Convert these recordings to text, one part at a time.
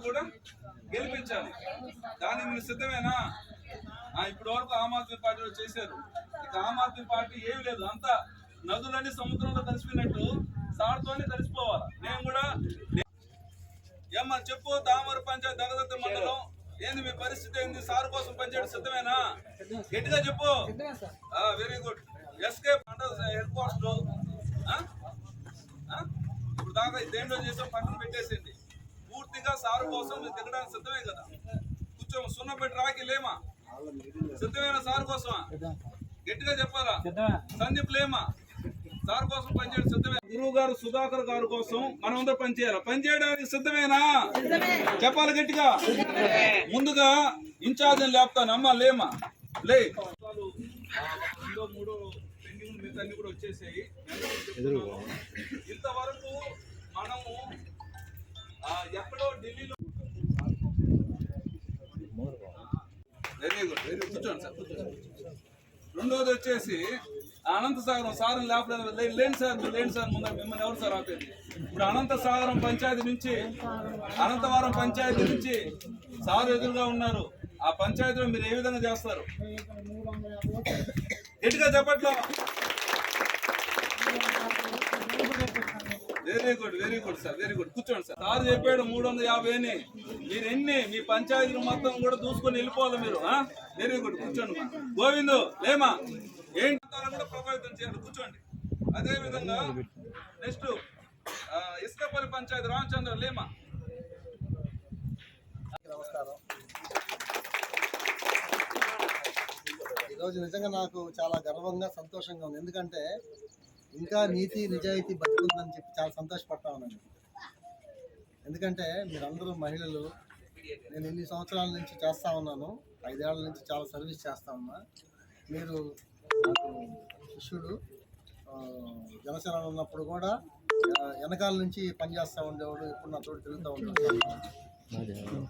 కూడా గెలిపించాలి. దానికి మీరు సిద్ధమేనా? ఇప్పటి వరకు ఆమ్ ఆద్మీ పార్టీలో చేశారు. ఇక ఆమ్ ఆద్మీ పార్టీ ఏమి లేదు, అంతా నదులన్నీ సముద్రంలో కలిసిపోయినట్టు సార్తోనే కలిసిపోవాలి. నేను కూడా ఏమ్మా చెప్పు, దామర పంచాయతీ దగదత్తి మండలం ఏంది మీ పరిస్థితి ఏంది? సార్ కోసం పనిచేయడం సిద్ధమేనా? గట్టిగా చెప్పు. Very good. Escape head quarter ఇప్పుడు దాకా దేంట్లో చేసాం, పక్కన పెట్టేసేయండి. పూర్తిగా సారు కోసం మీరు తిరగడానికి సిద్ధమే కదా? కూర్చో, సున్న పెట్టి రాకి లేమా? సిద్ధమేనా సార్ కోసమా? గట్టిగా చెప్పాలా? సందీప్ లేమా? సార్ కోసం పనిచేయడం సిద్ధమే. గురువు గారు సుధాకర్ గారి కోసం మనం అందరూ పనిచేయాలి. పనిచేయడానికి సిద్ధమేనా? చెప్పాలి గట్టిగా. ముందుగా ఇన్ఛార్జ్ లేపుతాను. అమ్మ లేమా? లే. 2-3 పెండింగ్ మిగతా కూడా వచ్చేసాయి. ఇంతవరకు మనము ఎక్కడో ఢిల్లీలో వెరీ గుడ్ కూర్చోండి సార్, కూర్చోండి. రెండోది వచ్చేసి అనంతసాగరం సార్ లేపలేదు. లేండి సార్, లేండి సార్. ముందు మిమ్మల్ని ఎవరు సార్ ఆపేది? ఇప్పుడు అనంతసాగరం పంచాయతీ నుంచి, అనంతవరం పంచాయతీ నుంచి సార్ ఎదురుగా ఉన్నారు. ఆ పంచాయతీలో మీరు ఏ విధంగా చేస్తారు? గట్టిగా చెప్పట్లో. Very good, very good sir, very good. కూర్చోండి సార్. సార్ చెప్పాడు 350 అని. మీరు ఎన్ని మీ పంచాయతీలు మొత్తం కూడా దూసుకొని వెళ్ళిపోవాలి మీరు. వెరీ గుడ్, కూర్చోండి. గోవిందు లేమా? ఏంటి కూడా ప్రభావితం చేయాలి. కూర్చోండి. అదే విధంగా నెక్స్ట్ ఇసుకపల్లి పంచాయతీ రామచంద్ర లేమా? నమస్కారం. ఈరోజు నిజంగా నాకు చాలా గర్వంగా సంతోషంగా ఉంది. ఎందుకంటే ఇంకా నీతి నిజాయితీ బతుకుందని చెప్పి చాలా సంతోషపడతా ఉన్నాను. ఎందుకంటే మీరందరూ మహిళలు. నేను ఇన్ని సంవత్సరాల నుంచి చేస్తూ ఉన్నాను, 5 ఏళ్ల నుంచి చాలా సర్వీస్ చేస్తూ ఉన్నా. మీరు నాకు శిష్యుడు. జనసేన ఉన్నప్పుడు కూడా వెనకాల నుంచి పనిచేస్తూ ఉండేవాడు. ఇప్పుడు నా తోడు తిరుగుతూ ఉంటాడు.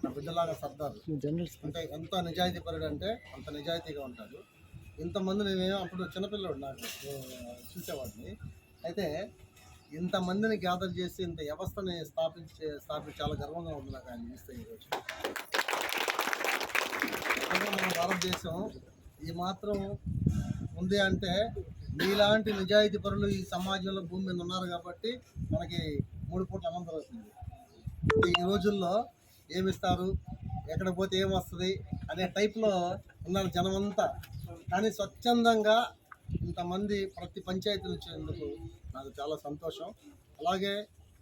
నా బిడ్డలాగా సర్దారు. అంటే ఎంత నిజాయితీ పరుడు అంటే అంత నిజాయితీగా ఉంటాడు. ఇంతమంది నేనేమో అప్పుడు చిన్నపిల్లడు, నాకు చూసేవాడిని. అయితే ఇంతమందిని గ్యాదర్ చేసి ఇంత వ్యవస్థని స్థాపించి చాలా గర్వంగా ఉంది నాకు ఆయన చూస్తే. ఈరోజు మన భారతదేశం ఈ మాత్రం ఉంది అంటే మీలాంటి నిజాయితీ పరులు ఈ సమాజంలో భూమి మీద ఉన్నారు కాబట్టి మనకి 3 పూట్ల అన్నం దొరుకుతుంది. ఈ రోజుల్లో ఏమిస్తారు, ఎక్కడ పోతే ఏమొస్తుంది అనే టైప్లో ఉన్నారు జనమంతా. కానీ స్వచ్ఛందంగా ఇంతమంది ప్రతి పంచాయతీ వచ్చేందుకు నాకు చాలా సంతోషం. అలాగే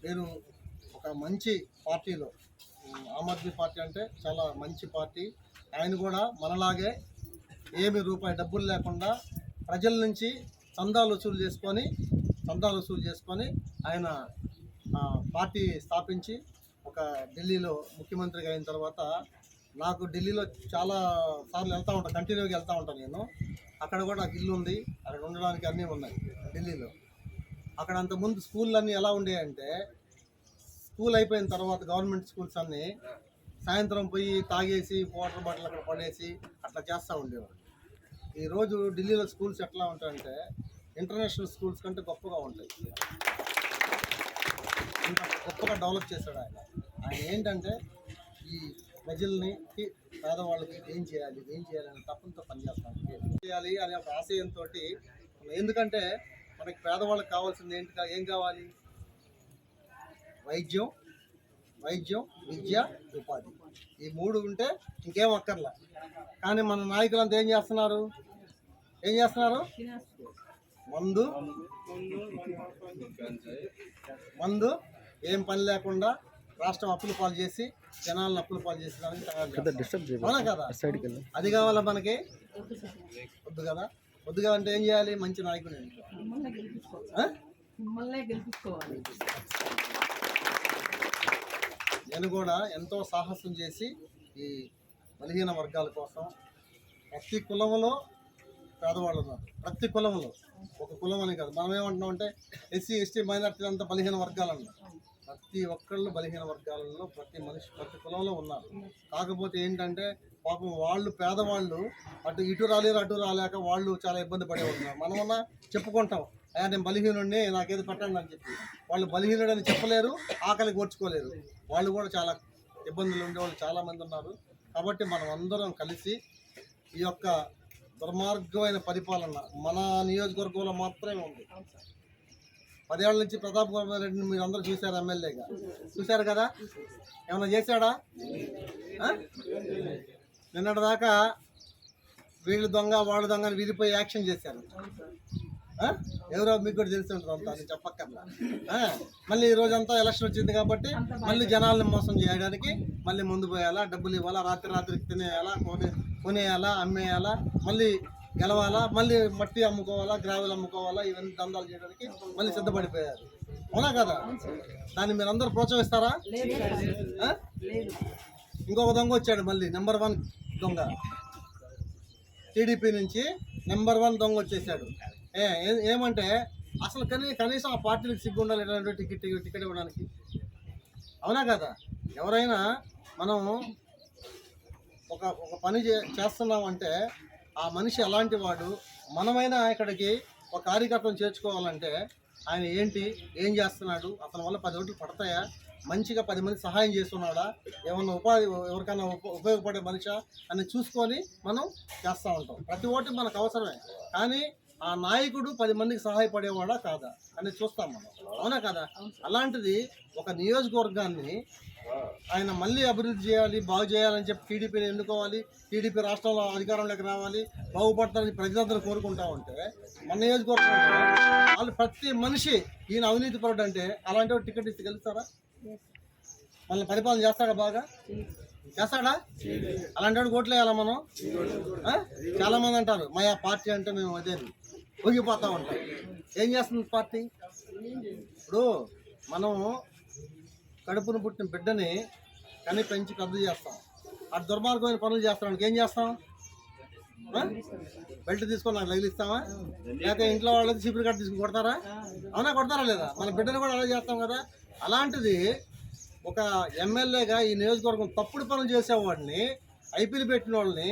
మీరు ఒక మంచి పార్టీలో, ఆమ్ ఆద్మీ పార్టీ అంటే చాలా మంచి పార్టీ. ఆయన కూడా మనలాగే ఏమి రూపాయి డబ్బులు లేకుండా ప్రజల నుంచి చందాలు వసూలు చేసుకొని ఆయన పార్టీ స్థాపించి ఒక ఢిల్లీలో ముఖ్యమంత్రిగా అయిన తర్వాత, నాకు ఢిల్లీలో చాలా సార్లు వెళ్తూ ఉంటాను, కంటిన్యూగా వెళ్తూ ఉంటాను నేను. అక్కడ కూడా నాకు ఇల్లు ఉంది, అక్కడ ఉండడానికి అన్నీ ఉన్నాయి ఢిల్లీలో. అక్కడ అంతకుముందు స్కూళ్ళు అన్నీ ఎలా ఉండేయంటే, స్కూల్ అయిపోయిన తర్వాత గవర్నమెంట్ స్కూల్స్ అన్నీ సాయంత్రం పోయి తాగేసి వాటర్ బాటిల్ అక్కడ పడేసి అట్లా చేస్తూ ఉండేవాడు. ఈరోజు ఢిల్లీలో స్కూల్స్ ఎట్లా ఉంటాయంటే ఇంటర్నేషనల్ స్కూల్స్ కంటే గొప్పగా ఉంటాయి. ఇంకా గొప్పగా డెవలప్ చేశాడు ఆయన. ఏంటంటే ఈ ప్రజల్ని, పేదవాళ్ళకి ఏం చేయాలని తప్పంతో పనిచేస్తాను, చేయాలి అనే ఒక ఆశయంతో. ఎందుకంటే మనకి పేదవాళ్ళకి కావాల్సింది ఏం కావాలి? వైద్యం, విద్య, ఉపాధి. ఈ 3 ఉంటే ఇంకేం అక్కర్లా. కానీ మన నాయకులంతా ఏం చేస్తున్నారు? మందు ఏం పని లేకుండా రాష్ట్రం అప్పుల పాలు చేసి జనాలను అప్పుల పాలు చేసేదానికి తయారు కదా. అది కావాలా మనకి? వద్దు కదా. వద్దుగా అంటే ఏం చేయాలి? మంచి నాయకుడు. నేను కూడా ఎంతో సాహసం చేసి ఈ బలహీన వర్గాల కోసం, ప్రతి కులంలో పేదవాళ్ళు ఉన్నారు. ప్రతి కులంలో, ఒక కులం అని కాదు. మనం ఏమంటున్నాం అంటే ఎస్సీ, ఎస్టీ, మైనార్టీలు అంతా బలహీన వర్గాలు అన్నారు. ప్రతి ఒక్కళ్ళు బలహీన వర్గాలలో ప్రతి కులంలో ఉన్నారు. కాకపోతే ఏంటంటే పాపం వాళ్ళు పేదవాళ్ళు ఇటు రాలేక వాళ్ళు చాలా ఇబ్బంది పడే ఉన్నారు. మనమన్నా చెప్పుకుంటాం, నేను బలహీనుడిని, నాకేదో పెట్టండి అని చెప్పి. వాళ్ళు బలహీనుడని చెప్పలేరు, ఆకలికి ఓర్చుకోలేరు. వాళ్ళు కూడా చాలా ఇబ్బందులు ఉండేవాళ్ళు చాలామంది ఉన్నారు. కాబట్టి మనం అందరం కలిసి ఈ యొక్క దుర్మార్గమైన పరిపాలన మన నియోజకవర్గంలో మాత్రమే ఉంది. 10 ఏళ్ళ నుంచి ప్రతాప్ కుమార్ రెడ్డిని మీరు అందరూ చూశారు, ఎమ్మెల్యేగా చూశారు కదా. ఏమైనా చేశాడా? నిన్నటి దాకా వీళ్ళు దొంగ వాడు దొంగ అని విడిపోయి యాక్షన్ చేశారు. ఎవరో మీకు కూడా తెలిసి ఉంటుంది అంతా, నేను చెప్పక్కర్లా. మళ్ళీ ఈ రోజంతా ఎలక్షన్ వచ్చింది కాబట్టి మళ్ళీ జనాల్ని మోసం చేయడానికి మళ్ళీ ముందు పోయాలా, డబ్బులు ఇవ్వాలా, రాత్రికి తినేయాలా, కొనేయాలా, అమ్మేయాలా, మళ్ళీ గెలవాలా, మళ్ళీ మట్టి అమ్ముకోవాలా, గ్రావెల్ అమ్ముకోవాలా, ఇవన్నీ దందాలు చేయడానికి మళ్ళీ సిద్ధపడిపోయారు. అవునా కదా? దాన్ని మీరు అందరూ ప్రోత్సహిస్తారా? ఇంకొక దొంగ వచ్చాడు మళ్ళీ, నెంబర్ 1 దొంగ. టీడీపీ నుంచి నెంబర్ 1 దొంగ వచ్చేసాడు. ఏమంటే అసలు కనీసం ఆ పార్టీలకు సిగ్గు ఉండాలి ఎటువంటి టికెట్ ఇవ్వడానికి. అవునా కదా? ఎవరైనా మనం ఒక పని చేస్తున్నామంటే ఆ మనిషి ఎలాంటి వాడు, మనమైనా ఇక్కడికి ఒక కార్యకర్తను చేర్చుకోవాలంటే ఆయన ఏం చేస్తున్నాడు, అతని వల్ల 10 ఓట్లు పడతాయా, మంచిగా 10 మంది సహాయం చేస్తున్నాడా, ఏమన్నా ఉపాధి ఎవరికైనా ఉపయోగపడే మనిషా అని చూసుకొని మనం చేస్తూ ఉంటాం. ప్రతి ఓటు మనకు అవసరమే, కానీ ఆ నాయకుడు 10 మందికి సహాయపడేవాడా కాదా అనేది చూస్తాం మనం. అవునా కదా? అలాంటిది ఒక నియోజకవర్గాన్ని ఆయన మళ్ళీ అభివృద్ధి చేయాలి, బాగు చేయాలని చెప్పి టీడీపీని ఎన్నుకోవాలి, టీడీపీ రాష్ట్రంలో అధికారంలోకి రావాలి, బాగుపడతారని ప్రజలందరూ కోరుకుంటా ఉంటే మన నియోజకవర్గంలో వాళ్ళు ప్రతి మనిషి ఈయన అవినీతి పరుడు అంటే అలాంటి వాడు టికెట్ ఇస్తే గెలుస్తారా? మనల్ని పరిపాలన చేస్తాడా? బాగా చేస్తాడా? అలాంటి వాడు ఓట్లు వేయాలా మనం? చాలా మంది అంటారు మా పార్టీ అంటే మేము అదే ఊగిపోతా ఉంటాం. ఏం చేస్తుంది పార్టీ? ఇప్పుడు మనము కడుపును పుట్టిన బిడ్డని కని పెంచి పెద్ద చేస్తాం, ఆ దుర్మార్గమైన పనులు చేస్తానికి ఏం చేస్తాం? బెల్ట్ తీసుకొని నాకు తగిలిస్తామా? లేకపోతే ఇంట్లో వాళ్ళకి చీపురు కట్ట తీసుకుని కొడతారా? అవునా, కొడతారా లేదా? మన బిడ్డను కూడా అలా చేస్తాం కదా. అలాంటిది ఒక ఎమ్మెల్యేగా ఈ నియోజకవర్గం తప్పుడు పనులు చేసేవాడిని, ఐపీలు పెట్టిన వాళ్ళని,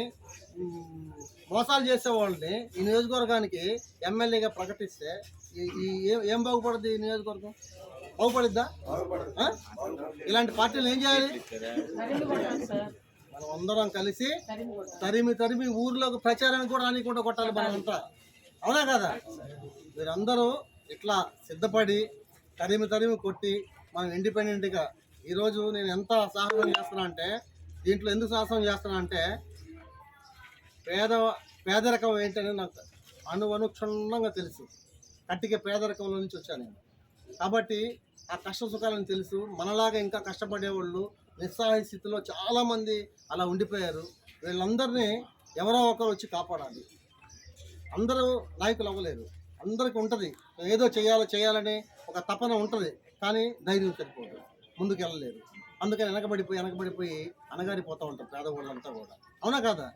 మోసాలు చేసేవాళ్ళని ఈ నియోజకవర్గానికి ఎమ్మెల్యేగా ప్రకటిస్తే ఏం బాగుపడుద్ది? ఈ నియోజకవర్గం బాగుపడిద్దా? ఇలాంటి పార్టీలు ఏం చేయాలి? మనం అందరం కలిసి తరిమి ఊర్లోకి ప్రచారానికి కూడా రానికుండా కొట్టాలి మనం అంతా. అవునా కదా? మీరందరూ ఇట్లా సిద్ధపడి తరిమి కొట్టి మనం ఇండిపెండెంట్గా ఈరోజు నేను ఎంత సాహసం చేస్తున్నా అంటే, దీంట్లో ఎందుకు సాహసం చేస్తున్నా అంటే పేదరికం ఏంటని నాకు అనుక్షుణ్ణంగా తెలుసు. కట్టిక పేదరికంలో నుంచి వచ్చాను నేను. కాబట్టి ఆ కష్ట సుఖాలను తెలుసు. మనలాగా ఇంకా కష్టపడేవాళ్ళు నిస్సహాయ స్థితిలో చాలామంది అలా ఉండిపోయారు. వీళ్ళందరినీ ఎవరో ఒకరు వచ్చి కాపాడాలి. అందరూ నాయకులు అవ్వలేరు. అందరికీ ఉంటుంది ఏదో చేయాలని ఒక తపన ఉంటుంది, కానీ ధైర్యం సరిపోదు, ముందుకు వెళ్ళలేరు. అందుకని వెనకబడిపోయి అనగారిపోతూ ఉంటారు పేదవాళ్ళంతా కూడా. అవునా కదా?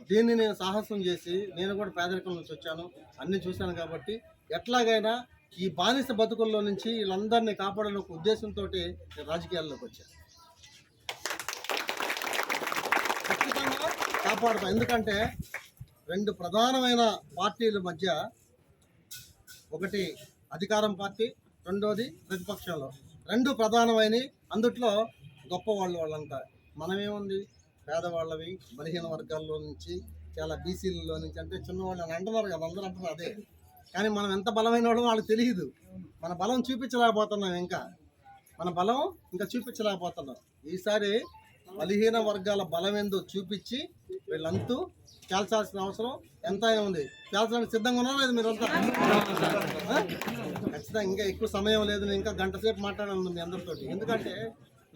దీన్ని నేను సాహసం చేసి, నేను కూడా పేదరికం నుంచి వచ్చాను, అన్నీ చూశాను. కాబట్టి ఎట్లాగైనా ఈ బానిస బతుకుల్లో నుంచి వీళ్ళందరినీ కాపాడాలని ఒక ఉద్దేశంతో నేను రాజకీయాల్లోకి వచ్చాను. ఖచ్చితంగా కాపాడుతాం. ఎందుకంటే 2 ప్రధానమైన పార్టీల మధ్య, ఒకటి అధికారం పార్టీ, రెండోది ప్రతిపక్షంలో, 2 ప్రధానమైనవి. అందుట్లో గొప్పవాళ్ళు వాళ్ళంతా. మనమేముంది, పేదవాళ్ళవి, బలహీన వర్గాల్లో నుంచి, చాలా బీసీలలో నుంచి, అంటే చిన్నవాళ్ళు అని అంటున్నారు కదా, అందరూ అంటున్నారు అదే. కానీ మనం ఎంత బలమైన వాళ్ళో వాళ్ళకి తెలియదు. మన బలం చూపించలేకపోతున్నాం, మన బలం ఇంకా చూపించలేకపోతున్నాం. ఈసారి బలహీన వర్గాల బలం ఏందో చూపించి వీళ్ళంతా తేల్చాల్సిన అవసరం ఎంతైనా ఉంది. తేల్చడానికి సిద్ధంగా ఉన్నారా లేదు మీరంతా? ఖచ్చితంగా. ఇంకా ఎక్కువ సమయం లేదు, నేను ఇంకా గంట సేపు మాట్లాడాను మీ అందరితో. ఎందుకంటే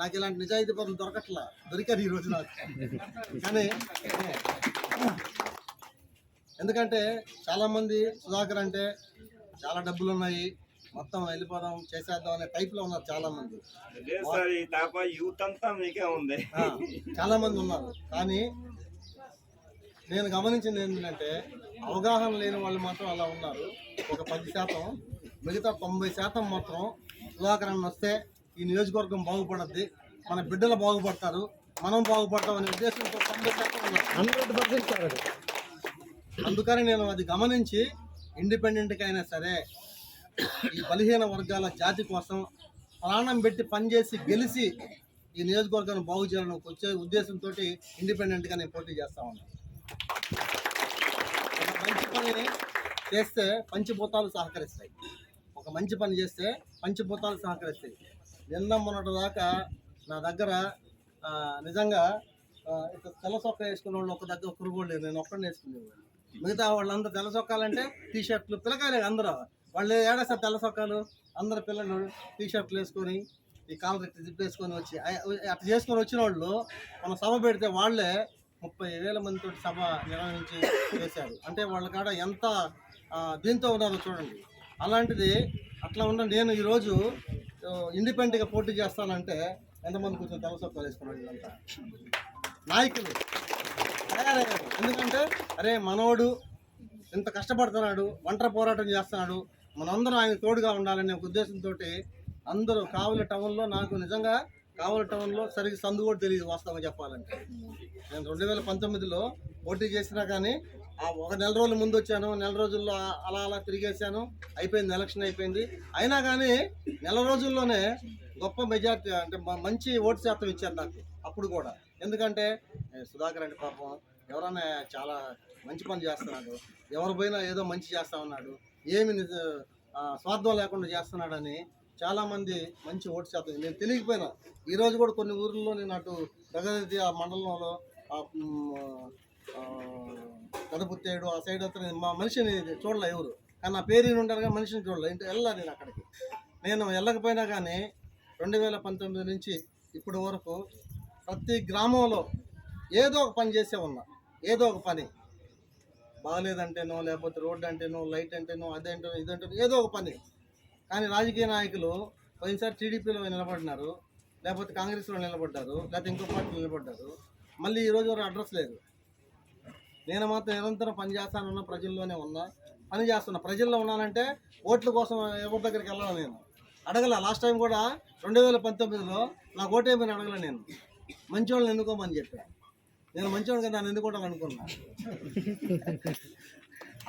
నాకు ఇలాంటి నిజాయితీ పనులు దొరికారు ఈరోజు నాకు. కానీ ఎందుకంటే చాలామంది సుధాకర్ అంటే చాలా డబ్బులు ఉన్నాయి, మొత్తం వెళ్ళిపోదాం చేసేద్దాం అనే టైప్లో ఉన్నారు చాలామంది. చాలామంది ఉన్నారు. కానీ నేను గమనించింది ఏంటంటే అవగాహన లేని వాళ్ళు మాత్రం అలా ఉన్నారు. ఒక 10%, మిగతా 90% మాత్రం సుధాకర్ అన్న వస్తే ఈ నియోజకవర్గం బాగుపడద్ది, మన బిడ్డలు బాగుపడతారు, మనం బాగుపడతాం అనే ఉద్దేశంతో 90% ఉన్నారు, 100%. అందుకని నేను అది గమనించి ఇండిపెండెంట్గా అయినా సరే ఈ బలహీన వర్గాల జాతి కోసం ప్రాణం పెట్టి పనిచేసి గెలిచి ఈ నియోజకవర్గాన్ని బాగు చేయాలని వచ్చే ఉద్దేశంతో ఇండిపెండెంట్గా నేను పోటీ చేస్తా ఉన్నాను. ఒక మంచి పని చేస్తే పంచభూతాలు సహకరిస్తాయి. ఒక మంచి పని చేస్తే పంచభూతాలు సహకరిస్తాయి. నిన్న మొన్నటి దాకా నా దగ్గర నిజంగా ఇక తెల్ల చొక్కా వేసుకునే వాళ్ళు ఒక దగ్గర ఒకరు కూడా లేరు. నేను ఒక్కడిని వేసుకునేవాళ్ళు. మిగతా వాళ్ళందరూ తెల్ల చొక్కాలంటే టీ షర్ట్లు పిల్లకాయలే అందరూ వాళ్ళు ఏడేస్తారు తెల్ల చొక్కాలు. అందరు పిల్లలు టీ షర్ట్లు వేసుకొని ఈ కాలర్ తిప్పేసుకొని వచ్చి అట్లా చేసుకొని వచ్చిన వాళ్ళు మనం సభ పెడితే వాళ్ళే 30,000 మందితో సభ నిర్వహించి చేశారు. అంటే వాళ్ళ కాడ ఎంత దీంతో ఉన్నారో చూడండి. అలాంటిది అట్లా ఉన్న నేను ఈరోజు ఇండిపెండెంట్గా పోటీ చేస్తానంటే ఎంతమంది కూర్చొని తెల్ల చొక్కాలు వేసుకున్నాడు ఇదంతా నాయకులు తయారయ్యారు. ఎందుకంటే అరే మనోడు ఇంత కష్టపడుతున్నాడు, ఒంటరి పోరాటం చేస్తున్నాడు, మనందరం ఆయన తోడుగా ఉండాలనే ఒక ఉద్దేశంతో అందరూ కావలి టౌన్లో, నాకు నిజంగా కావలి టౌన్లో సరిగ్గా సందు కూడా తెలియదు వాస్తవంగా చెప్పాలంటే. నేను 2019లో పోటీ చేసినా కానీ ఒక నెల రోజుల ముందు వచ్చాను, నెల రోజుల్లో అలా అలా తిరిగేసాను, అయిపోయింది, ఎలక్షన్ అయిపోయింది. అయినా కానీ నెల రోజుల్లోనే గొప్ప మెజార్టీ అంటే మంచి ఓటు శాతం ఇచ్చారు నాకు అప్పుడు కూడా. ఎందుకంటే సుధాకర్ అంటే పాపం ఎవరైనా చాలా మంచి పని చేస్తున్నాడు, ఎవరు పోయినా ఏదో మంచి చేస్తా ఉన్నాడు, ఏమి స్వార్థం లేకుండా చేస్తున్నాడని చాలామంది మంచి ఓటు శాతం నేను తెలియకపోయినా ఈరోజు కూడా కొన్ని ఊర్లలో నేను అటు ప్రగతి ఆ మండలంలో కదపుత్తేడు ఆ సైడ్ అతను మా మనిషిని చూడలే ఎవరు, కానీ నా పేరు ఉంటారు కానీ మనిషిని చూడలే. ఇంటి వెళ్ళాలి నేను అక్కడికి. నేను వెళ్ళకపోయినా కానీ 2019 నుంచి ఇప్పటి వరకు ప్రతి గ్రామంలో ఏదో ఒక పని చేసే ఉన్నా. ఏదో ఒక పని బాగలేదంటేనో, లేకపోతే రోడ్డు అంటేనో, లైట్ అంటేనో, అదేంటో ఇదంటేనో ఏదో ఒక పని. కానీ రాజకీయ నాయకులు పోయినసారి టీడీపీలో నిలబడినారు, లేకపోతే కాంగ్రెస్లో నిలబడ్డారు, లేకపోతే ఇంకో పార్టీలో నిలబడ్డారు. మళ్ళీ ఈరోజు వరకు అడ్రస్ లేదు. నేను మాత్రం నిరంతరం పని చేస్తానున్నా, ప్రజల్లోనే ఉన్నా, పని చేస్తున్నా. ప్రజల్లో ఉన్నానంటే ఓట్ల కోసం ఎవరి దగ్గరికి వెళ్ళాలి. నేను అడగల. లాస్ట్ టైం కూడా 2019లో నాకు ఓటేమని అడగల. నేను మంచివాళ్ళని ఎన్నుకోమని చెప్పాను. నేను మంచివాడు కదా నన్ను ఎన్నుకోవడం అనుకున్నా.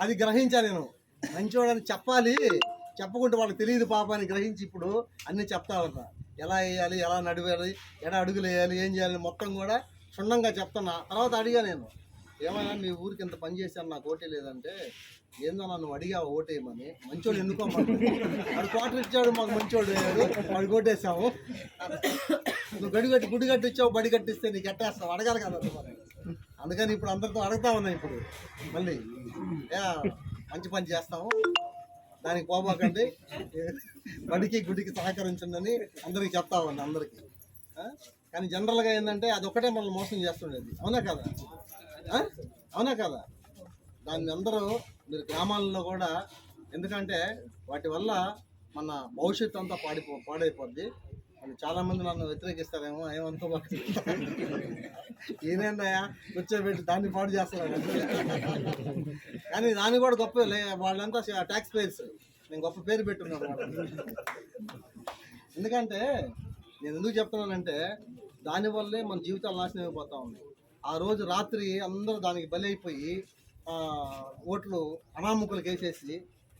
అది గ్రహించా నేను. మంచివాడని చెప్పాలి, చెప్పకుంటే వాళ్ళకి తెలియదు పాపాన్ని గ్రహించి ఇప్పుడు అన్నీ చెప్తా ఉన్నా. ఎలా వేయాలి, ఎలా నడివేయాలి, ఎలా అడుగులు వేయాలి, ఏం చేయాలి మొత్తం కూడా క్షుణ్ణంగా చెప్తున్నా. తర్వాత అడిగా నేను, ఏమైనా మీ ఊరికి ఇంత పని చేశాను నాకు ఓటే లేదంటే, ఏందో నన్ను అడిగావు ఓటేయమని, మంచోడు ఎన్నుకోమని. వాడు క్వార్టర్ ఇచ్చాడు, మాకు మంచోడు వేయాడు, వాడు ఓటేసాము. నువ్వు గుడి కట్టి ఇచ్చావు, బడి కట్టిస్తే నీకు ఎట్టేస్తావు, అడగాలి కదా. అందుకని ఇప్పుడు అందరితో అడుగుతా ఉన్నా. ఇప్పుడు మళ్ళీ మంచి పని చేస్తాము, దానికి పోబాకండి, బడికి గుడికి సహకరించండి అని అందరికి చెప్తా ఉన్నా అందరికీ. కానీ జనరల్గా ఏంటంటే అదొక్కటే మనల్ని మోసం చేస్తుండేది. అవునా కదా? అవునా కదా? దాన్ని అందరూ మీరు గ్రామాలలో కూడా, ఎందుకంటే వాటి వల్ల మన భవిష్యత్తు అంతా పాడైపోద్ది. అని చాలామంది నన్ను వ్యతిరేకిస్తారేమో, ఏమంతా ఈయనేందయ్యా కూర్చోబెట్టి దాన్ని పాడు చేస్తున్నాడు. కానీ దాన్ని కూడా గొప్ప వాళ్ళంతా ట్యాక్స్ పేయర్స్. నేను గొప్ప పేరు పెట్టున్నాను. ఎందుకంటే నేను ఎందుకు చెప్తున్నానంటే దానివల్లే మన జీవితాలు నాశనం అయిపోతూ ఉన్నాయి. ఆ రోజు రాత్రి అందరూ దానికి బలి అయిపోయి ఓట్లు అనామకులకు వేసేసి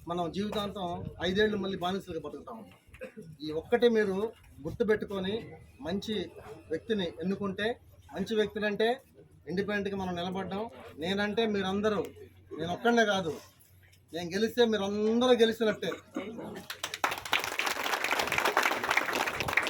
మనం జీవితాంతం 5 ఏళ్ళు మళ్ళీ బానిసలుగా బతుకుతా ఉంటాం. ఈ ఒక్కటే మీరు గుర్తుపెట్టుకొని మంచి వ్యక్తిని ఎన్నుకుంటే, మంచి వ్యక్తులు అంటే ఇండిపెండెంట్గా మనం నిలబడ్డాం. నేనంటే మీరందరూ, నేను ఒక్కడే కాదు, నేను గెలిస్తే మీరు అందరూ గెలిచినట్టే.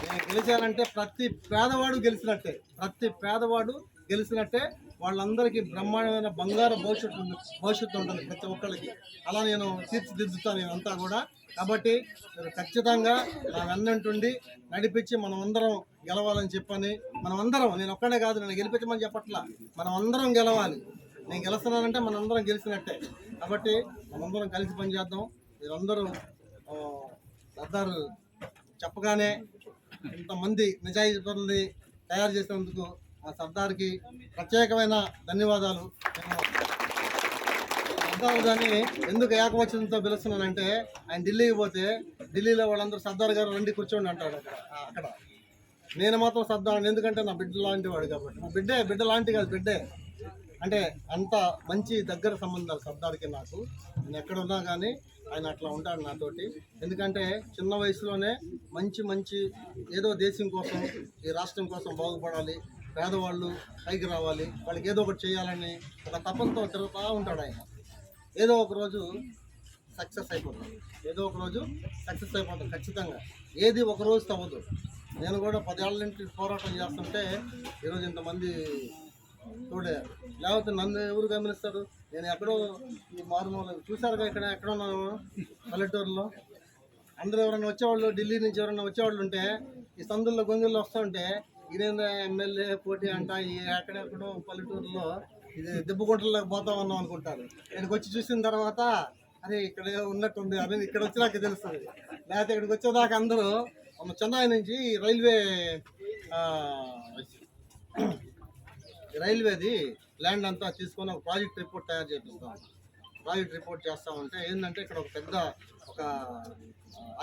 నేను గెలిచానంటే ప్రతి పేదవాడు గెలిచినట్టే, ప్రతి పేదవాడు గెలిచినట్టే. వాళ్ళందరికీ బ్రహ్మాండమైన బంగారు భవిష్యత్తు ఉంటుంది ప్రతి ఒక్కరికి. అలా నేను తీర్చిదిద్దుతాను నేనంతా కూడా. కాబట్టి మీరు ఖచ్చితంగా నా వెన్నంటుండి నడిపించి మనం అందరం గెలవాలని చెప్పని, మనం అందరం, నేను ఒక్కడే కాదు, నేను గెలిపించమని చెప్పట్లా, మనం అందరం గెలవాలి. నేను గెలుస్తున్నానంటే మనం అందరం గెలిచినట్టే. కాబట్టి మనందరం కలిసి పనిచేద్దాం. మీరందరూ సర్దార్ చెప్పగానే ఇంతమంది నిజాయితీని తయారు చేసినందుకు ఆ సర్దార్కి ప్రత్యేకమైన ధన్యవాదాలు. సర్దార్ గారిని ఎందుకు ఏకవచనంతో పిలుస్తున్నానంటే, ఆయన ఢిల్లీకి పోతే ఢిల్లీలో వాళ్ళందరూ సర్దార్ గారు రండి కూర్చోండి అంటాడు అక్కడ. నేను మాత్రం సర్దార్, ఎందుకంటే నా బిడ్డ లాంటి వాడు కాబట్టి. నా బిడ్డ లాంటి కాదు, బిడ్డే. అంటే అంత మంచి దగ్గర సంబంధాలు సర్దార్కి నాకు. నేను ఎక్కడున్నా కానీ ఆయన అట్లా ఉంటాడు నాతోటి. ఎందుకంటే చిన్న వయసులోనే మంచి మంచి ఏదో దేశం కోసం, ఈ రాష్ట్రం కోసం బాగుపడాలి, పేదవాళ్ళు పైకి రావాలి, వాళ్ళకి ఏదో ఒకటి చేయాలని ఒక తపంతో తిరుగుతూ ఉంటాడు ఆయన. ఏదో ఒక రోజు సక్సెస్ అయిపోతాం, ఏదో ఒక రోజు సక్సెస్ అయిపోతాం ఖచ్చితంగా. ఏది ఒక రోజు తవ్వదు. నేను కూడా 10 ఏళ్ళ నుంచి పోరాటం చేస్తుంటే ఈరోజు ఇంతమంది చూడారు. లేకపోతే నన్ను ఎవరు గమనిస్తారు? నేను ఎక్కడో ఈ మారుమూల చూసారుగా, ఇక్కడ ఎక్కడున్నాను పల్లెటూరులో. అందరూ ఎవరైనా వచ్చేవాళ్ళు, ఢిల్లీ నుంచి ఎవరైనా వచ్చేవాళ్ళు ఉంటే ఈ సందుల్లో గొంతుల్లో వస్తూ ఉంటే ఇదేందా ఎమ్మెల్యే పోటీ అంట, ఈ ఎక్కడెక్కడో పల్లెటూరులో ఇది దిబ్బగుంటల్లోకి పోతా ఉన్నాం అనుకుంటారు. ఇక్కడికి వచ్చి చూసిన తర్వాత అరే ఇక్కడ ఉన్నట్టుంది అని ఇక్కడ వచ్చినాక తెలుస్తుంది. లేకపోతే ఇక్కడికి వచ్చేదాకా అందరూ చెన్నై నుంచి రైల్వేది ల్యాండ్ అంతా తీసుకొని ఒక ప్రాజెక్ట్ రిపోర్ట్ తయారు చేపిస్తాం. ప్రాజెక్ట్ రిపోర్ట్ చేస్తామంటే ఏంటంటే ఇక్కడ ఒక పెద్ద ఒక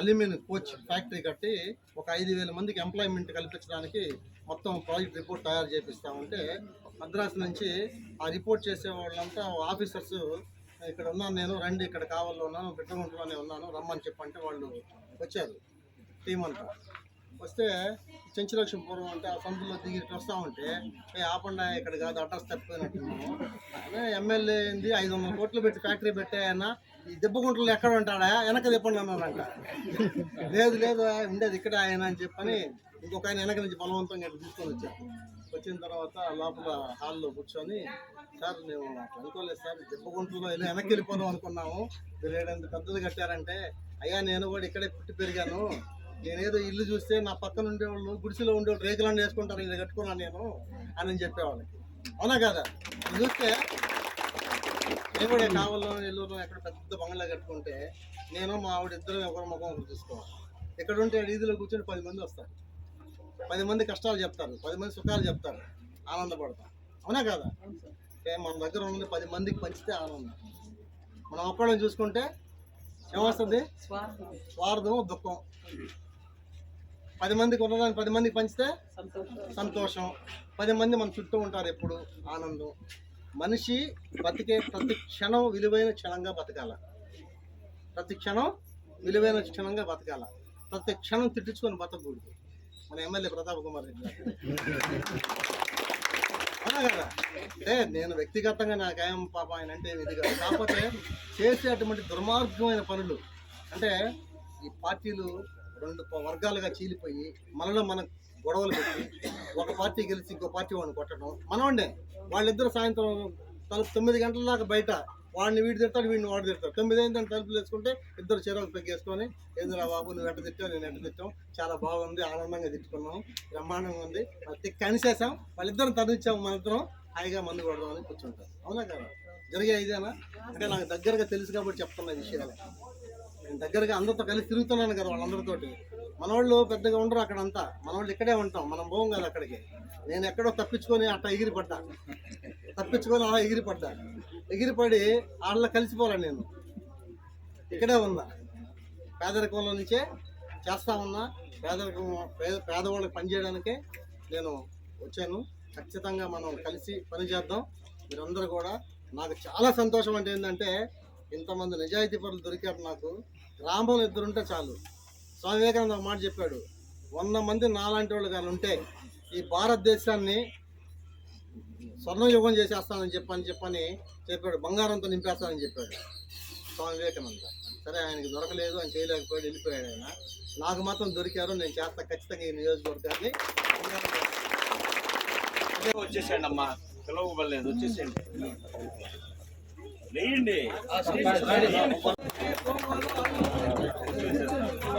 అల్యూమినియం కోచ్ ఫ్యాక్టరీ కట్టి ఒక 5,000 మందికి ఎంప్లాయ్మెంట్ కల్పించడానికి మొత్తం ప్రాజెక్ట్ రిపోర్ట్ తయారు చేపిస్తామంటే మద్రాసు నుంచి ఆ రిపోర్ట్ చేసే వాళ్ళంతా ఆఫీసర్స్ ఇక్కడ ఉన్నాను, నేను రండి, ఇక్కడ కావాలో ఉన్నాను, బిడ్డగుంటలోనే ఉన్నాను, రమ్మని చెప్పంటే వాళ్ళు వచ్చారు టీం అంతా. వస్తే చెంచులక్ష్మీపురం అంటే ఆ సందులో దిగి వస్తామంటే ఆపండా ఇక్కడ కాదు, అడ్రస్ తప్పిపోయినట్టున్నాము. ఎమ్మెల్యే ఏంది 500 కోట్లు పెట్టి ఫ్యాక్టరీ పెట్టాయన్న, ఈ దెబ్బగుంటలు ఎక్కడ ఉంటాడా, వెనక తిప్పండి అన్నారంట. లేదు లేదు ఉండేది ఇక్కడ ఆయన అని చెప్పని ఇంకొక ఆయన వెనక నుంచి బలవంతంగా తీసుకొని వచ్చారు. వచ్చిన తర్వాత లోపల హాల్లో కూర్చొని, సార్ మేము అనుకోలేదు సార్, దెబ్బగుంటలో వెనక్కి వెళ్ళిపోదాం అనుకున్నాము, మీరు ఏడంత పెద్దది కట్టారంటే, అయ్యా నేను కూడా ఇక్కడే పుట్టి పెరిగాను, నేనేదో ఇల్లు చూస్తే నా పక్కన ఉండేవాళ్ళు గుడిసెలో ఉండేవాళ్ళు రేకులన్నీ వేసుకుంటారు, ఇది కట్టుకున్నాను నేను అని చెప్పేవాళ్ళకి. అవునా కదా? చూస్తే నేను కూడా కావల్లో నెల్లూరులో ఎక్కడ పెద్ద బంగ్లా కట్టుకుంటే నేను మా ఆవిడ ఇద్దరు ఒకరి ముఖం ఒకరు చూసుకోవాలి. ఇక్కడ ఉంటే వీధిలో కూర్చొని 10 మంది వస్తారు, 10 మంది కష్టాలు చెప్తారు, 10 మంది సుఖాలు చెప్తారు, ఆనందపడతాం. అవునా కదా? మన దగ్గర ఉన్నది 10 మందికి పంచితే ఆనందం. మనం ఒక్కళ్ళని చూసుకుంటే ఏమొస్తుంది? స్వార్థం, దుఃఖం. 10 మందికి ఉన్నదాన్ని 10 మందికి పంచితే సంతోషం. 10 మంది మన చుట్టూ ఉంటారు ఎప్పుడు, ఆనందం. మనిషి బతికే ప్రతి క్షణం విలువైన క్షణంగా బతకాల, ప్రతి క్షణం విలువైన క్షణంగా బతకాల, ప్రతి క్షణం తిట్టించుకొని బతకూడదు. మన ఎమ్మెల్యే ప్రతాప్ కుమార్ రెడ్డి గారు. అవునా కదా? అంటే నేను వ్యక్తిగతంగా నాకేం పాప ఆయన అంటే ఇది కాదు, కాకపోతే చేసేటువంటి దుర్మార్గమైన పనులు అంటే ఈ పార్టీలు 2 వర్గాలుగా చీలిపోయి మనలో మన గొడవలు పెట్టి ఒక పార్టీ గెలిచి ఇంకో పార్టీ వాడిని కొట్టడం. మనవాడే వాళ్ళిద్దరు సాయంత్రం 9 గంటల దాకా బయట వాడిని వీడు తిడతాడు, వీడిని వాడు తిడతాడు. 9 అయిందని తలుపులు వేసుకుంటే ఇద్దరు చెరకు పెగ్గేసుకొని, ఏందిరా బాబు నువ్వు ఎట్ట తిట్టావు, నేను ఎట్ట తిట్టాం, చాలా బాగుంది, ఆనందంగా తిట్టుకున్నాం, బ్రహ్మాండంగా ఉంది, కనిసేసాం, వాళ్ళిద్దరం తరలించాము, మన ఇద్దరం హాయిగా మందు కొడదామని కూర్చుంటారు. అవునా కదా? జరిగే ఇదేనా? అంటే నాకు దగ్గరగా తెలుసు కాబట్టి చెప్తున్న విషయాలు. నేను దగ్గరగా అందరితో కలిసి తిరుగుతున్నాను కదా వాళ్ళందరితోటి. మనవాళ్ళు పెద్దగా ఉండరు అక్కడంతా, మనవాళ్ళు ఇక్కడే ఉంటాం, మనం పోం కదా అక్కడికి. నేను ఎక్కడో తప్పించుకొని అట్లా ఎగిరిపడ్డా, తప్పించుకొని అలా ఎగిరిపడి వాళ్ళ కలిసిపోలే. నేను ఇక్కడే ఉన్నా, పేదరికంలో నుంచే చేస్తా ఉన్నా, పేదవాళ్ళకి పనిచేయడానికే నేను వచ్చాను. ఖచ్చితంగా మనం కలిసి పనిచేద్దాం. మీరందరూ కూడా నాకు చాలా సంతోషం అంటే ఏంటంటే ఇంతమంది నిజాయితీ పరులు దొరికారు నాకు. గ్రామంలో 2 ఉంటే చాలు. స్వామి వివేకానంద ఒక మాట చెప్పాడు, 100 మంది నాలాంటి వాళ్ళు కానీ ఉంటే ఈ భారతదేశాన్ని స్వర్ణయుగం చేసేస్తానని చెప్పని చెప్పాడు, బంగారంతో నింపేస్తానని చెప్పాడు స్వామి వివేకానంద. సరే ఆయనకి దొరకలేదు, ఆయన చేయలేకపోయాడు, వెళ్ళిపోయాడు. ఆయన నాకు మాత్రం దొరికారు, నేను చేస్తా ఖచ్చితంగా ఈ నియోజకవర్గాన్ని. వచ్చేసేయండి అమ్మా, పిలవలేదు, వచ్చేసేయండి, లేయండి.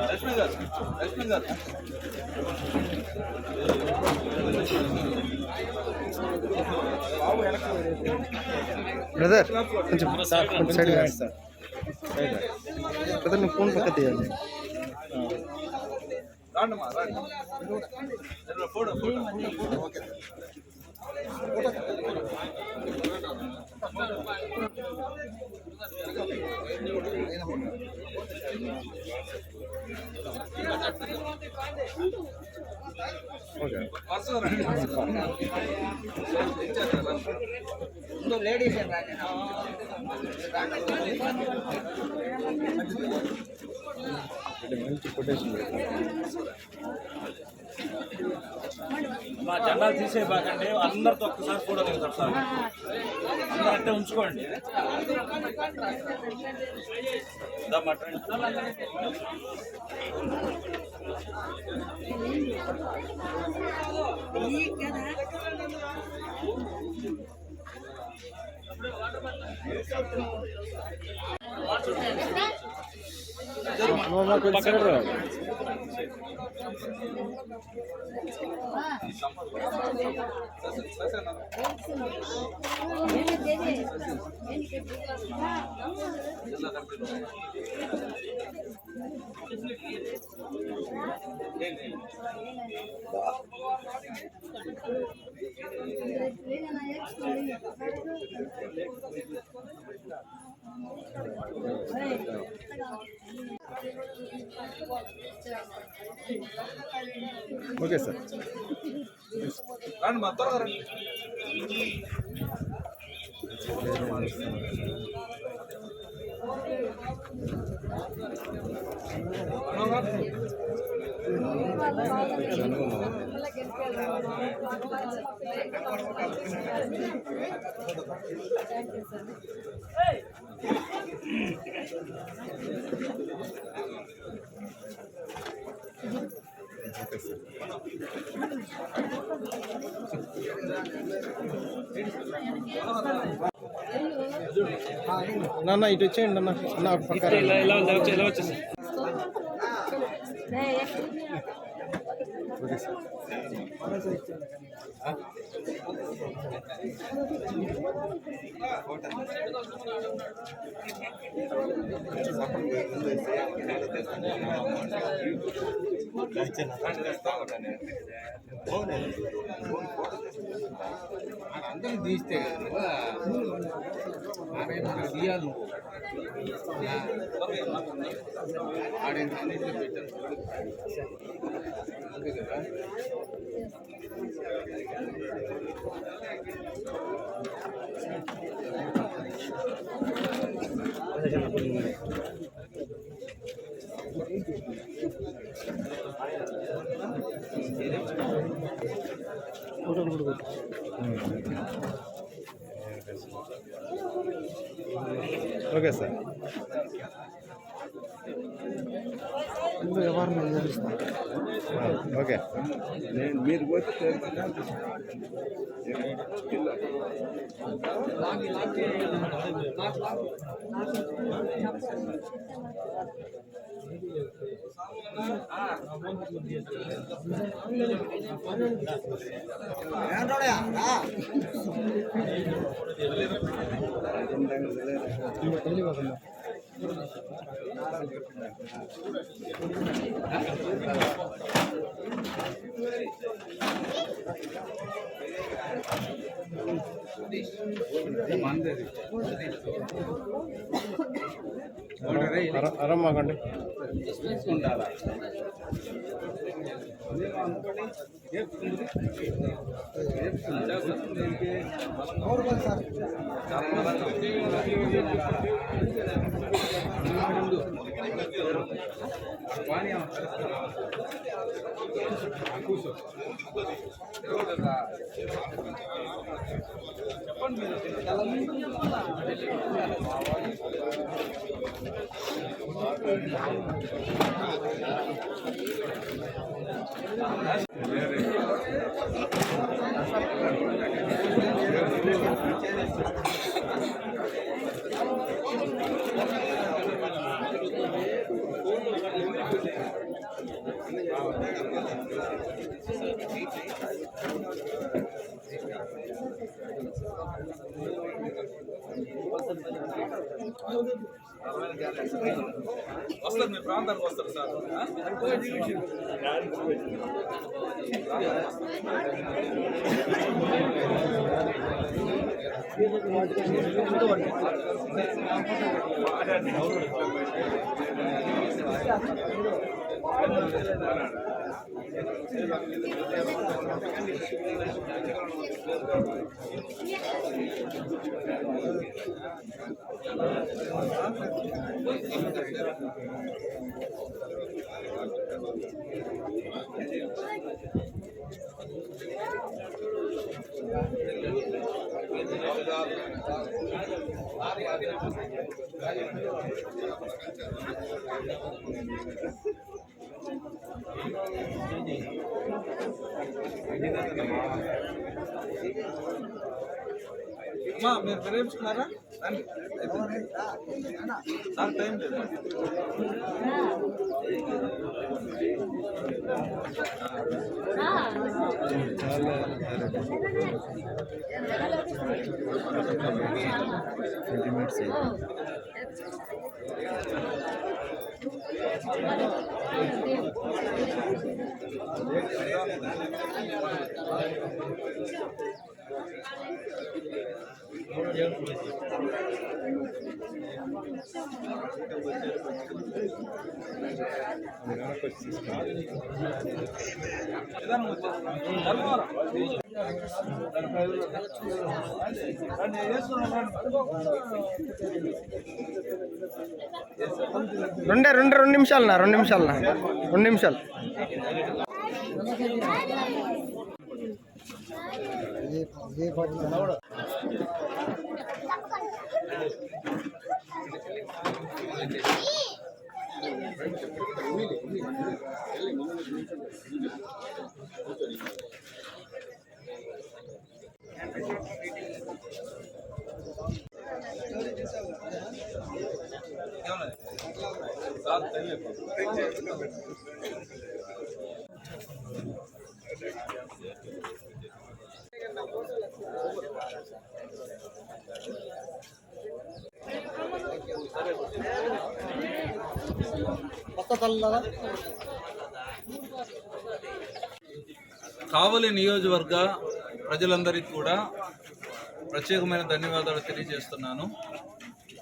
లక్ష్మి గారు, లక్ష్మి గారు, బ్రదర్ కొంచెం సైడ్ సార్, బ్రదర్ నువ్వు ఫోన్ పక్క తీయాలి. రాండమ్మా రండి, ఫోటో ఓకే. వరుసగా రండి. లేడీస్ మా జెండాలు తీసే బాకండి అందరితో ఒక్కసారి ఫోటో దిగుతారు సార్. అందరూ అంటే ఉంచుకోండి. Okay sir. రండి మా త్వరగా రండి. నాన్న ఇటు వచ్చేయండి అన్న. అన్న పక్క ఇలా వచ్చేసి ఓకే సార్. అందరూ తీస్తే కదా తీయాలి నువ్వు ఆడేందుకు అన్నింటిలో పెట్టారు అంతే కదా. Okay sir. ఓకే. మీరు పోతే అరమ్మాకండి. తీసుకుంటారా వస్తారు మీ ప్రాంతానికి వస్తారు సార్. మీరు ప్రేమించుకున్నారా? నాకు టైం లేదు. రెండు నిమిషాలు కావలి నియోజకవర్గ ప్రజలందరికీ కూడా ప్రత్యేకమైన ధన్యవాదాలు తెలియజేస్తున్నాను.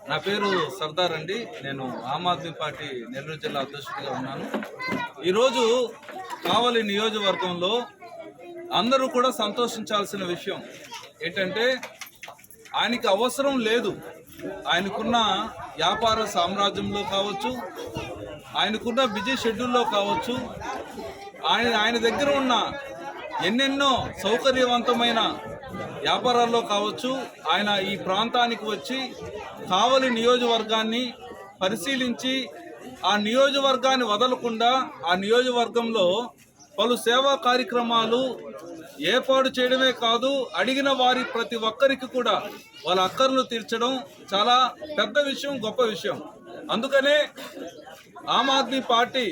నా పేరు సర్దార్ అండి. నేను ఆమ్ ఆద్మీ పార్టీ నెల్లూరు జిల్లా అధ్యక్షుడిగా ఉన్నాను. ఈరోజు కావలి నియోజకవర్గంలో అందరూ కూడా సంతోషించాల్సిన విషయం ఏంటంటే, ఆయనకి అవసరం లేదు, ఆయనకున్న వ్యాపార సామ్రాజ్యంలో కావచ్చు, ఆయనకున్న బిజీ షెడ్యూల్లో కావచ్చు, ఆయన దగ్గర ఉన్న ఎన్నెన్నో సౌకర్యవంతమైన వ్యాపారాల్లో కావచ్చు, ఆయన ఈ ప్రాంతానికి వచ్చి కావలి నియోజకవర్గాన్ని పరిశీలించి ఆ నియోజకవర్గాన్ని వదలకుండా ఆ నియోజకవర్గంలో పలు సేవా కార్యక్రమాలు ఏర్పాటు చేయడమే కాదు, అడిగిన వారి ప్రతి ఒక్కరికి కూడా వాళ్ళ అక్కర్లు తీర్చడం చాలా పెద్ద విషయం, గొప్ప విషయం. అందుకనే ఆమ్ ఆద్మీ పార్టీ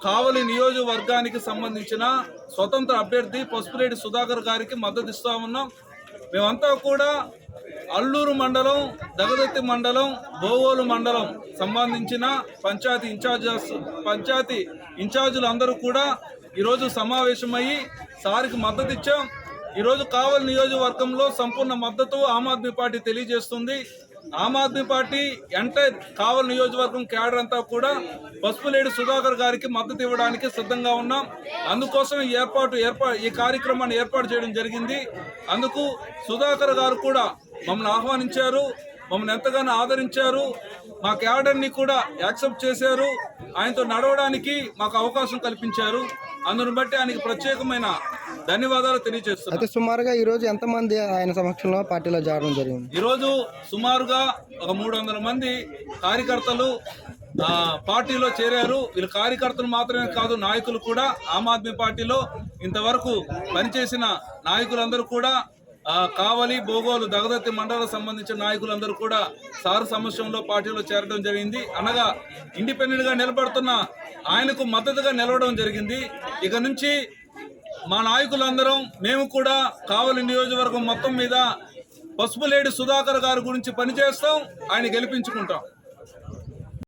కావలి నియోజకవర్గానికి సంబంధించిన స్వతంత్ర అభ్యర్థి పసుపులేటి సుధాకర్ గారికి మద్దతు ఇస్తా ఉన్నాం. మేమంతా కూడా అల్లూరు మండలం, దగదత్తి మండలం, బోగోలు మండలం సంబంధించిన పంచాయతీ ఇన్ఛార్జీలు అందరూ కూడా ఈరోజు సమావేశమయ్యి సార్కి మద్దతు ఇచ్చాం. ఈరోజు కావలి నియోజకవర్గంలో సంపూర్ణ మద్దతు ఆమ్ ఆద్మీ పార్టీ తెలియజేస్తుంది. ఆమ్ ఆద్మీ పార్టీ ఎంటైర్ కావలి నియోజకవర్గం క్యాడర్ అంతా కూడా పసుపులేటి సుధాకర్ గారికి మద్దతు ఇవ్వడానికి సిద్ధంగా ఉన్నాం. అందుకోసం ఈ కార్యక్రమాన్ని ఏర్పాటు చేయడం జరిగింది. అందుకు సుధాకర్ గారు కూడా మమ్మల్ని ఆహ్వానించారు, మమ్మల్ని ఎంతగానో ఆదరించారు, మా క్యాడర్ని కూడా యాక్సెప్ట్ చేశారు, ఆయనతో నడవడానికి మాకు అవకాశం కల్పించారు. అందును బట్టి ఆయనకి ప్రత్యేకమైన ధన్యవాదాలు తెలియజేస్తున్నాను. అయితే సుమారుగా ఈ రోజు ఎంతమంది ఆయన సమక్షంలో పార్టీలో చేరడం జరిగింది? ఈరోజు సుమారుగా ఒక 300 మంది కార్యకర్తలు పార్టీలో చేరారు. వీళ్ళు కార్యకర్తలు మాత్రమే కాదు, నాయకులు కూడా. ఆమ్ ఆద్మీ పార్టీలో ఇంతవరకు పనిచేసిన నాయకులందరూ కూడా కావలి, బోగోలు, దగదత్తి మండలాలకు సంబంధించిన నాయకులందరూ కూడా సార్ సమక్షంలో పార్టీలో చేరడం జరిగింది. అనగా ఇండిపెండెంట్ గా నిలబడుతున్న ఆయనకు మద్దతుగా నిలవడం జరిగింది. ఇక నుంచి మా నాయకులందరం మేము కూడా కావలి నియోజకవర్గం మొత్తం మీద పసుపులేటి సుధాకర్ గారి గురించి పనిచేస్తాం, ఆయన గెలిపించుకుంటాం.